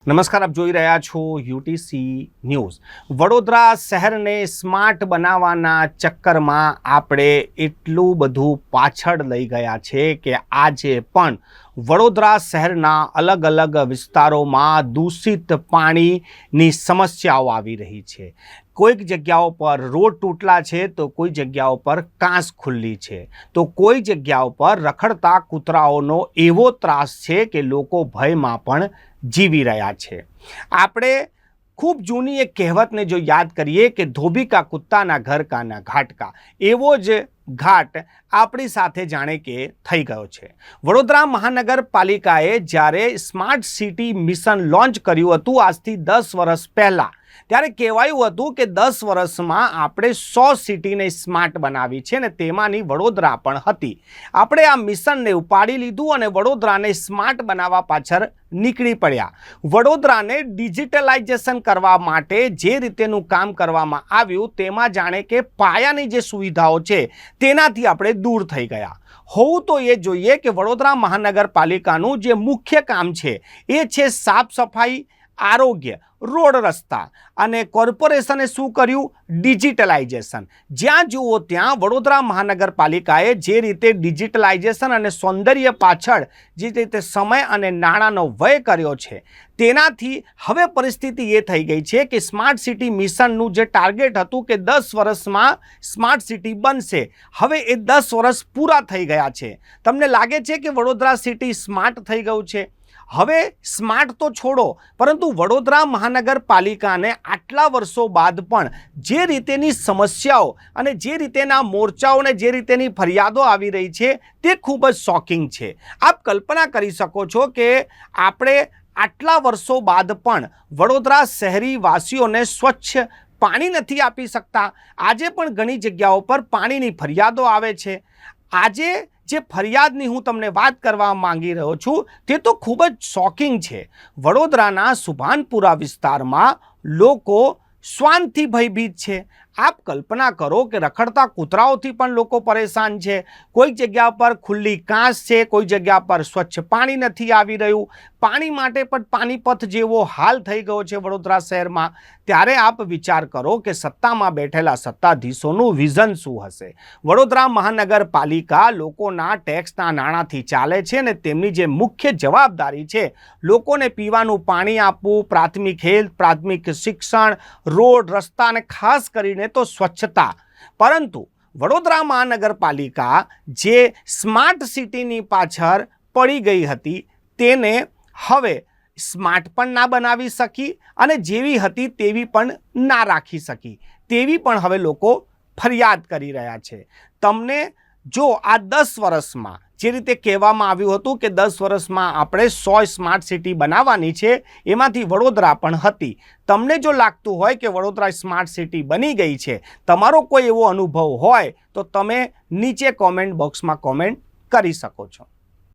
નમસ્કાર, આપ જોઈ રહ્યા છો યુટીસી ન્યૂઝ। વડોદરા શહેરને સ્માર્ટ બનાવવાના ચક્કરમાં આપણે એટલું બધું પાછળ લઈ ગયા છે કે આજે પણ વડોદરા શહેરના અલગ અલગ વિસ્તારોમાં દૂષિત પાણીની સમસ્યાઓ આવી રહી છે। કોઈક જગ્યાઓ પર રોડ તૂટલા છે તો કોઈ જગ્યાઓ પર કાંસ ખુલ્લી છે તો કોઈ જગ્યાઓ પર રખડતા કૂતરાઓનો એવો ત્રાસ છે કે લોકો ભયમાં પણ જીવી રહ્યા છે। આપણે ખૂબ જૂની એક કહેવતને જો યાદ કરીએ કે ધોબી કા કુત્તાના ઘર કા ના ઘાટ કા, એવો જ ઘાટ આપણી સાથે જાણે કે થઈ ગયો છે। વડોદરા મહાનગરપાલિકાએ જ્યારે સ્માર્ટ સિટી મિશન લોન્ચ કર્યું હતું આજથી 10 વર્ષ પહેલાં, ત્યારે કહેવાયું હતું કે 10 વર્ષમાં આપણે 100 સિટીને સ્માર્ટ બનાવી છે ને તેમાંની વડોદરા પણ હતી। આપણે આ મિશનને ઉપાડી લીધું અને વડોદરાને સ્માર્ટ બનાવવા પાછળ નીકળી પડ્યા। વડોદરાને ડિજિટલાઇઝેશન કરવા માટે જે રીતેનું કામ કરવામાં આવ્યું તેમાં જાણે કે પાયાની જે સુવિધાઓ છે તેનાથી આપણે દૂર થઈ ગયા। હોવું તો એ જોઈએ કે વડોદરા મહાનગરપાલિકાનું જે મુખ્ય કામ છે એ છે સાફ સફાઈ, આરોગ્ય, રોડ રસ્તા, અને કોર્પોરેશને શું કર્યું? ડિજિટલાઇઝેશન। જ્યાં જુઓ ત્યાં વડોદરા મહાનગરપાલિકાએ જે રીતે ડિજિટલાઇઝેશન અને સૌંદર્ય પાછળ જે રીતે સમય અને નાણાંનો વ્યય કર્યો છે તેનાથી હવે પરિસ્થિતિ એ થઈ ગઈ છે કે સ્માર્ટ સિટી મિશનનું જે ટાર્ગેટ હતું કે 10 વર્ષમાં સ્માર્ટ સિટી બનશે, હવે એ 10 વર્ષ પૂરા થઈ ગયા છે। તમને લાગે છે કે વડોદરા સિટી સ્માર્ટ થઈ ગયું છે? હવે સ્માર્ટ તો છોડો, પરંતુ વડોદરા મહાનગરપાલિકાને આટલા વર્ષો બાદ પણ જે રીતેની સમસ્યાઓ અને જે રીતેના મોરચાઓ અને જે રીતેની ફરિયાદો આવી રહી છે તે ખૂબ જ શોકિંગ છે। આપ કલ્પના કરી શકો છો કે આપણે આટલા વર્ષો બાદ પણ વડોદરા શહેરીવાસીઓને સ્વચ્છ પાણી નથી આપી શકતા। આજે પણ ઘણી જગ્યાઓ પર પાણીની ફરિયાદો આવે છે। આજે જે ફરિયાદની હું તમને વાત કરવા માંગી રહ્યો છું તે તો ખૂબ જ શોકિંગ છે। વડોદરાના સુભાનપુરા વિસ્તારમાં લોકો શ્વાનથી ભયભીત છે। આપ કલ્પના કરો કે રખડતા કૂતરાઓથી પણ લોકો પરેશાન છે। કોઈ જગ્યા પર ખુલ્લી કાંસ છે, કોઈ જગ્યા પર સ્વચ્છ પાણી નથી આવી રહ્યું, પાણી માટે પણ પાણીપત જેવો હાલ થઈ ગયો છે વડોદરા શહેરમાં। ત્યારે આપ વિચાર કરો કે સત્તામાં બેઠેલા સત્તાધીશોનું વિઝન શું હશે? વડોદરા મહાનગરપાલિકા લોકોના ટેક્સના નાણાંથી ચાલે છે ને તેમની જે મુખ્ય જવાબદારી છે લોકોને પીવાનું પાણી આપવું, પ્રાથમિક હેલ્થ, પ્રાથમિક શિક્ષણ, રોડ રસ્તા અને ખાસ કરીને તો સ્વચ્છતા। પરંતુ વડોદરા મહાનગરપાલિકા જે સ્માર્ટ સિટીની પાછળ પડી ગઈ હતી તેને હવે સ્માર્ટ પણ ના બનાવી શકી અને જેવી હતી તેવી પણ ના રાખી શકી, તેવી પણ હવે લોકો ફરિયાદ કરી રહ્યા છે। તમને જો આ 10 વર્ષમાં જે રીતે કહેવામાં આવ્યું હતું કે 10 વર્ષમાં આપણે 100 સ્માર્ટ સિટી બનાવવાની છે, એમાંથી વડોદરા પણ હતી। તમને જો લાગતું હોય કે વડોદરા સ્માર્ટ સિટી બની ગઈ છે, તમારો કોઈ એવો અનુભવ હોય તો તમે નીચે કોમેન્ટ બોક્સમાં કોમેન્ટ કરી શકો છો।